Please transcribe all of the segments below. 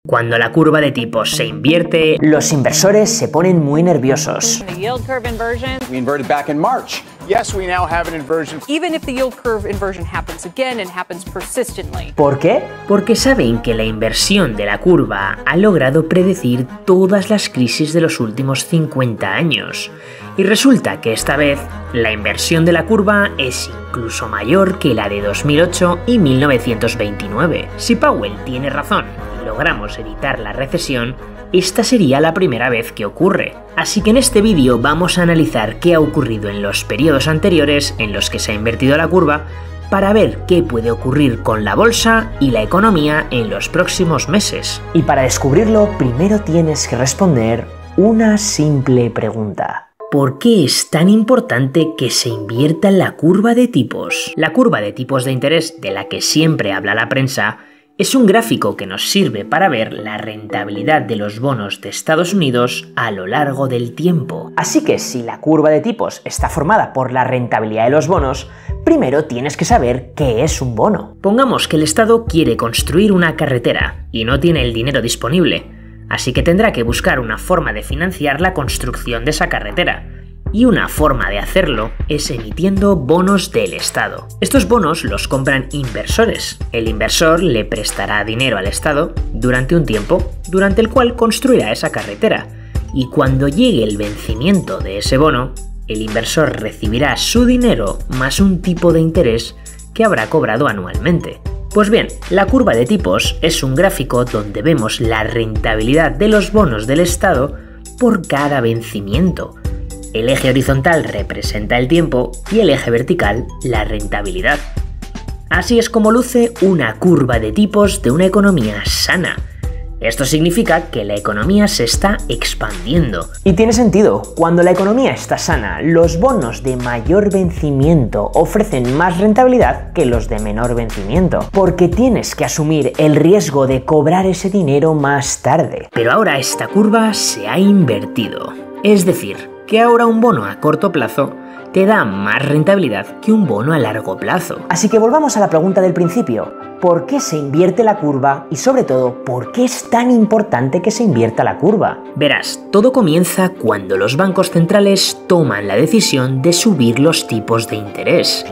Cuando la curva de tipos se invierte, los inversores se ponen muy nerviosos. The yield curve inversion. We inverted back in March. Yes, we now have an inversion. Even if the yield curve inversion happens again and happens persistently. ¿Por qué? Porque saben que la inversión de la curva ha logrado predecir todas las crisis de los últimos 50 años. Y resulta que esta vez la inversión de la curva es incluso mayor que la de 2008 y 1929. Si Powell tiene razón y logramos evitar la recesión, esta sería la primera vez que ocurre. Así que en este vídeo vamos a analizar qué ha ocurrido en los periodos anteriores en los que se ha invertido la curva para ver qué puede ocurrir con la bolsa y la economía en los próximos meses. Y para descubrirlo, primero tienes que responder una simple pregunta. ¿Por qué es tan importante que se invierta la curva de tipos? La curva de tipos de interés de la que siempre habla la prensa es un gráfico que nos sirve para ver la rentabilidad de los bonos de Estados Unidos a lo largo del tiempo. Así que si la curva de tipos está formada por la rentabilidad de los bonos, primero tienes que saber qué es un bono. Pongamos que el Estado quiere construir una carretera y no tiene el dinero disponible. Así que tendrá que buscar una forma de financiar la construcción de esa carretera. Y una forma de hacerlo es emitiendo bonos del Estado. Estos bonos los compran inversores. El inversor le prestará dinero al Estado durante un tiempo, durante el cual construirá esa carretera. Y cuando llegue el vencimiento de ese bono, el inversor recibirá su dinero más un tipo de interés que habrá cobrado anualmente. Pues bien, la curva de tipos es un gráfico donde vemos la rentabilidad de los bonos del Estado por cada vencimiento. El eje horizontal representa el tiempo y el eje vertical la rentabilidad. Así es como luce una curva de tipos de una economía sana. Esto significa que la economía se está expandiendo. Y tiene sentido, cuando la economía está sana, los bonos de mayor vencimiento ofrecen más rentabilidad que los de menor vencimiento, porque tienes que asumir el riesgo de cobrar ese dinero más tarde. Pero ahora esta curva se ha invertido. Es decir, que ahora un bono a corto plazo te da más rentabilidad que un bono a largo plazo. Así que volvamos a la pregunta del principio. ¿Por qué se invierte la curva? Y sobre todo, ¿por qué es tan importante que se invierta la curva? Verás, todo comienza cuando los bancos centrales toman la decisión de subir los tipos de interés.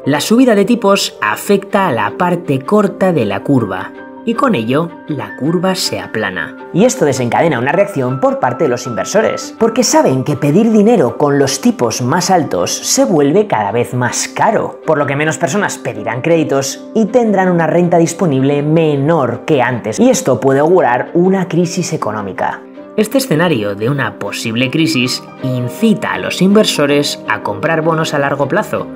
La subida de tipos afecta a la parte corta de la curva, y con ello la curva se aplana. Y esto desencadena una reacción por parte de los inversores, porque saben que pedir dinero con los tipos más altos se vuelve cada vez más caro, por lo que menos personas pedirán créditos y tendrán una renta disponible menor que antes, y esto puede augurar una crisis económica. Este escenario de una posible crisis incita a los inversores a comprar bonos a largo plazo,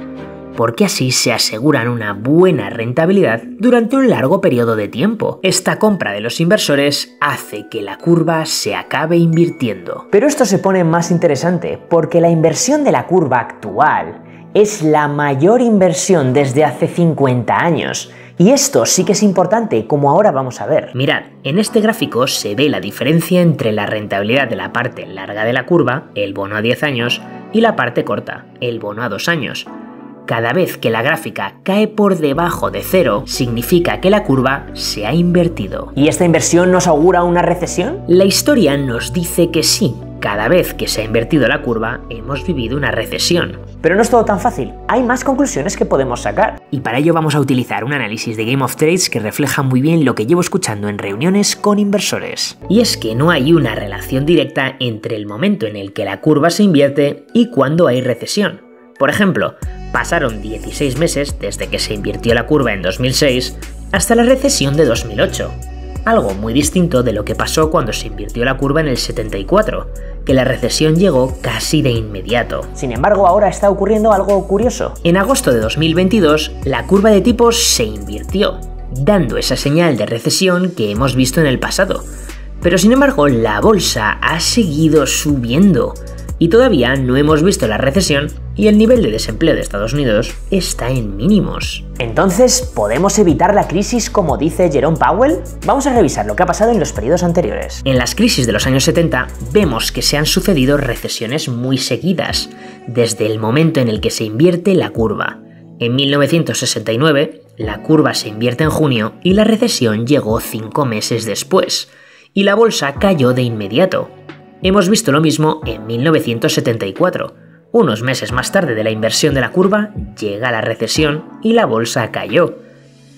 porque así se aseguran una buena rentabilidad durante un largo periodo de tiempo. Esta compra de los inversores hace que la curva se acabe invirtiendo. Pero esto se pone más interesante porque la inversión de la curva actual es la mayor inversión desde hace 50 años. Y esto sí que es importante, como ahora vamos a ver. Mirad, en este gráfico se ve la diferencia entre la rentabilidad de la parte larga de la curva, el bono a 10 años, y la parte corta, el bono a 2 años. Cada vez que la gráfica cae por debajo de cero, significa que la curva se ha invertido. ¿Y esta inversión nos augura una recesión? La historia nos dice que sí. Cada vez que se ha invertido la curva, hemos vivido una recesión. Pero no es todo tan fácil. Hay más conclusiones que podemos sacar. Y para ello vamos a utilizar un análisis de Game of Trades que refleja muy bien lo que llevo escuchando en reuniones con inversores. Y es que no hay una relación directa entre el momento en el que la curva se invierte y cuando hay recesión. Por ejemplo, pasaron 16 meses desde que se invirtió la curva en 2006 hasta la recesión de 2008. Algo muy distinto de lo que pasó cuando se invirtió la curva en el 74, que la recesión llegó casi de inmediato. Sin embargo, ahora está ocurriendo algo curioso. En agosto de 2022, la curva de tipos se invirtió, dando esa señal de recesión que hemos visto en el pasado. Pero sin embargo, la bolsa ha seguido subiendo. Y todavía no hemos visto la recesión y el nivel de desempleo de Estados Unidos está en mínimos. Entonces, ¿podemos evitar la crisis como dice Jerome Powell? Vamos a revisar lo que ha pasado en los periodos anteriores. En las crisis de los años 70 vemos que se han sucedido recesiones muy seguidas, desde el momento en el que se invierte la curva. En 1969, la curva se invierte en junio y la recesión llegó 5 meses después, y la bolsa cayó de inmediato. Hemos visto lo mismo en 1974. Unos meses más tarde de la inversión de la curva, llega la recesión y la bolsa cayó.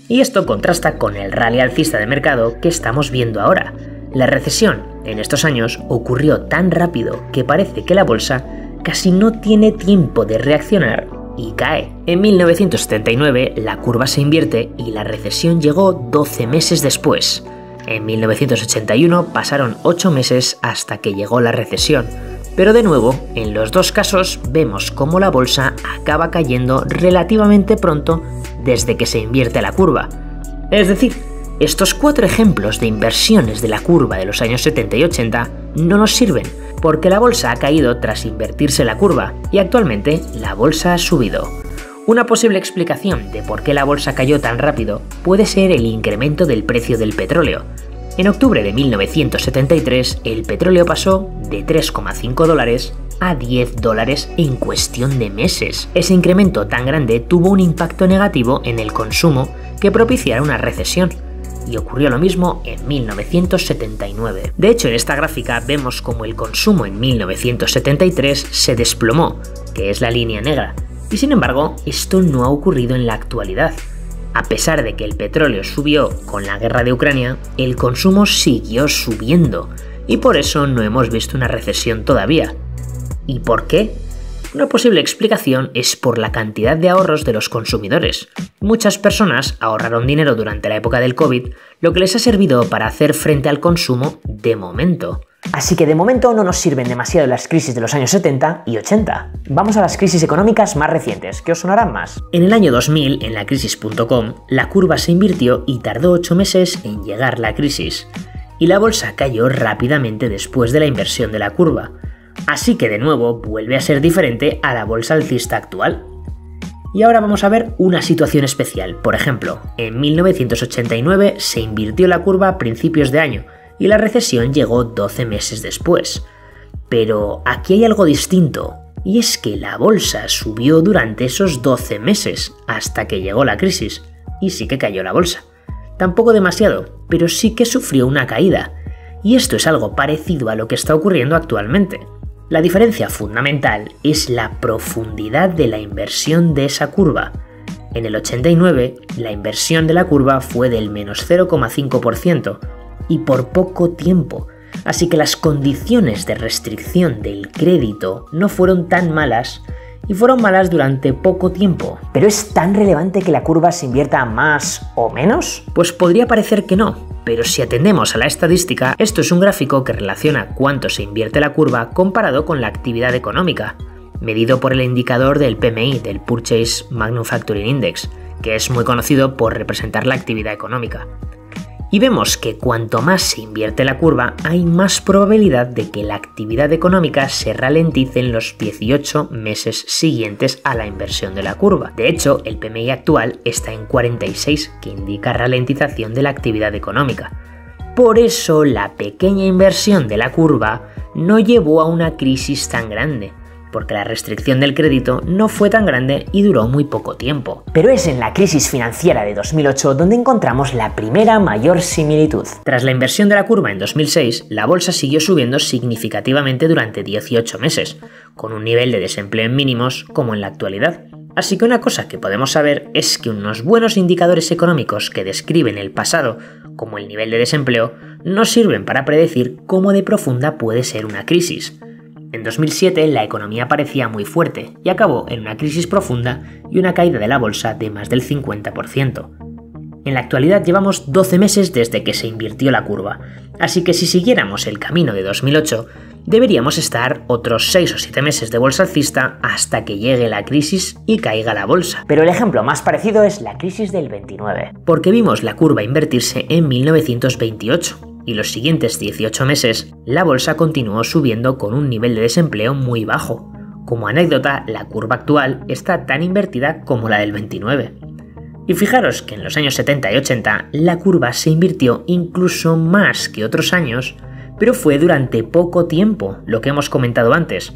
Y esto contrasta con el rally alcista de mercado que estamos viendo ahora. La recesión en estos años ocurrió tan rápido que parece que la bolsa casi no tiene tiempo de reaccionar y cae. En 1979 la curva se invierte y la recesión llegó 12 meses después. En 1981 pasaron 8 meses hasta que llegó la recesión, pero de nuevo, en los dos casos vemos cómo la bolsa acaba cayendo relativamente pronto desde que se invierte la curva. Es decir, estos 4 ejemplos de inversiones de la curva de los años 70 y 80 no nos sirven, porque la bolsa ha caído tras invertirse la curva y actualmente la bolsa ha subido. Una posible explicación de por qué la bolsa cayó tan rápido puede ser el incremento del precio del petróleo. En octubre de 1973, el petróleo pasó de $3,5 a $10 en cuestión de meses. Ese incremento tan grande tuvo un impacto negativo en el consumo que propiciara una recesión. Y ocurrió lo mismo en 1979. De hecho, en esta gráfica vemos como el consumo en 1973 se desplomó, que es la línea negra. Y sin embargo, esto no ha ocurrido en la actualidad. A pesar de que el petróleo subió con la guerra de Ucrania, el consumo siguió subiendo, y por eso no hemos visto una recesión todavía. ¿Y por qué? Una posible explicación es por la cantidad de ahorros de los consumidores. Muchas personas ahorraron dinero durante la época del COVID, lo que les ha servido para hacer frente al consumo de momento. Así que de momento no nos sirven demasiado las crisis de los años 70 y 80. Vamos a las crisis económicas más recientes, que os sonarán más. En el año 2000, en la crisis.com, la curva se invirtió y tardó 8 meses en llegar la crisis. Y la bolsa cayó rápidamente después de la inversión de la curva. Así que de nuevo vuelve a ser diferente a la bolsa alcista actual. Y ahora vamos a ver una situación especial. Por ejemplo, en 1989 se invirtió la curva a principios de año y la recesión llegó 12 meses después. Pero aquí hay algo distinto, y es que la bolsa subió durante esos 12 meses hasta que llegó la crisis, y sí que cayó la bolsa. Tampoco demasiado, pero sí que sufrió una caída, y esto es algo parecido a lo que está ocurriendo actualmente. La diferencia fundamental es la profundidad de la inversión de esa curva. En el 89, la inversión de la curva fue del menos 0,5%, y por poco tiempo, así que las condiciones de restricción del crédito no fueron tan malas y fueron malas durante poco tiempo. ¿Pero es tan relevante que la curva se invierta más o menos? Pues podría parecer que no, pero si atendemos a la estadística, esto es un gráfico que relaciona cuánto se invierte la curva comparado con la actividad económica, medido por el indicador del PMI, del Purchase Manufacturing Index, que es muy conocido por representar la actividad económica. Y vemos que cuanto más se invierte la curva, hay más probabilidad de que la actividad económica se ralentice en los 18 meses siguientes a la inversión de la curva. De hecho, el PMI actual está en 46, que indica ralentización de la actividad económica. Por eso, la pequeña inversión de la curva no llevó a una crisis tan grande, porque la restricción del crédito no fue tan grande y duró muy poco tiempo. Pero es en la crisis financiera de 2008 donde encontramos la primera mayor similitud. Tras la inversión de la curva en 2006, la bolsa siguió subiendo significativamente durante 18 meses, con un nivel de desempleo en mínimos como en la actualidad. Así que una cosa que podemos saber es que unos buenos indicadores económicos que describen el pasado, como el nivel de desempleo, no sirven para predecir cómo de profunda puede ser una crisis. En 2007 la economía parecía muy fuerte y acabó en una crisis profunda y una caída de la bolsa de más del 50%. En la actualidad llevamos 12 meses desde que se invirtió la curva, así que si siguiéramos el camino de 2008, deberíamos estar otros 6 o 7 meses de bolsa alcista hasta que llegue la crisis y caiga la bolsa. Pero el ejemplo más parecido es la crisis del 29. Porque vimos la curva invertirse en 1928. Y los siguientes 18 meses, la bolsa continuó subiendo con un nivel de desempleo muy bajo. Como anécdota, la curva actual está tan invertida como la del 29. Y fijaros que en los años 70 y 80 la curva se invirtió incluso más que otros años, pero fue durante poco tiempo, lo que hemos comentado antes.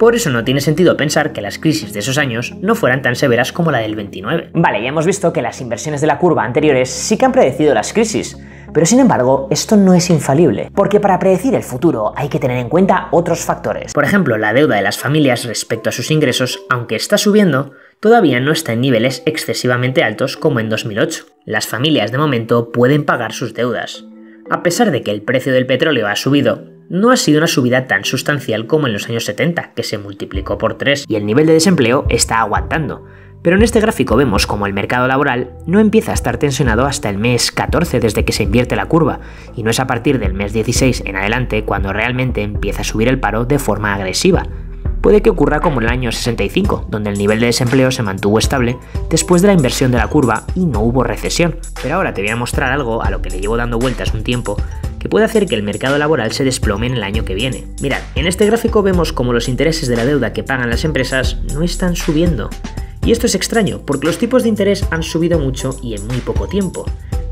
Por eso no tiene sentido pensar que las crisis de esos años no fueran tan severas como la del 29. Vale, ya hemos visto que las inversiones de la curva anteriores sí que han predecido las crisis, pero sin embargo esto no es infalible, porque para predecir el futuro hay que tener en cuenta otros factores. Por ejemplo, la deuda de las familias respecto a sus ingresos, aunque está subiendo, todavía no está en niveles excesivamente altos como en 2008. Las familias de momento pueden pagar sus deudas. A pesar de que el precio del petróleo ha subido, no ha sido una subida tan sustancial como en los años 70, que se multiplicó por 3, y el nivel de desempleo está aguantando. Pero en este gráfico vemos como el mercado laboral no empieza a estar tensionado hasta el mes 14 desde que se invierte la curva, y no es a partir del mes 16 en adelante cuando realmente empieza a subir el paro de forma agresiva. Puede que ocurra como en el año 65, donde el nivel de desempleo se mantuvo estable después de la inversión de la curva y no hubo recesión. Pero ahora te voy a mostrar algo a lo que le llevo dando vueltas un tiempo, que puede hacer que el mercado laboral se desplome en el año que viene. Mirad, en este gráfico vemos como los intereses de la deuda que pagan las empresas no están subiendo. Y esto es extraño, porque los tipos de interés han subido mucho y en muy poco tiempo.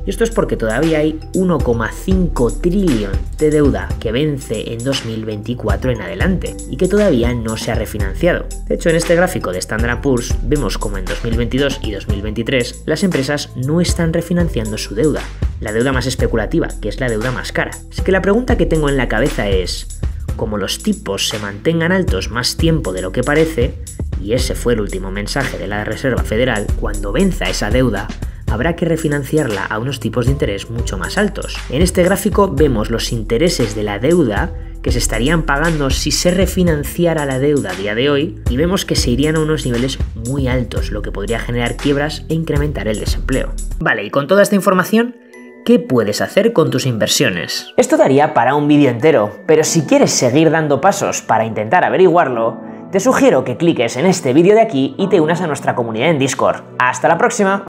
Y esto es porque todavía hay 1,5 trillón de deuda que vence en 2024 en adelante y que todavía no se ha refinanciado. De hecho, en este gráfico de Standard & Poor's vemos como en 2022 y 2023 las empresas no están refinanciando su deuda, la deuda más especulativa, que es la deuda más cara. Así que la pregunta que tengo en la cabeza es, como los tipos se mantengan altos más tiempo de lo que parece, y ese fue el último mensaje de la Reserva Federal, cuando venza esa deuda, habrá que refinanciarla a unos tipos de interés mucho más altos. En este gráfico vemos los intereses de la deuda que se estarían pagando si se refinanciara la deuda a día de hoy, y vemos que se irían a unos niveles muy altos, lo que podría generar quiebras e incrementar el desempleo. Vale, y con toda esta información, ¿qué puedes hacer con tus inversiones? Esto daría para un vídeo entero, pero si quieres seguir dando pasos para intentar averiguarlo, te sugiero que cliques en este vídeo de aquí y te unas a nuestra comunidad en Discord. ¡Hasta la próxima!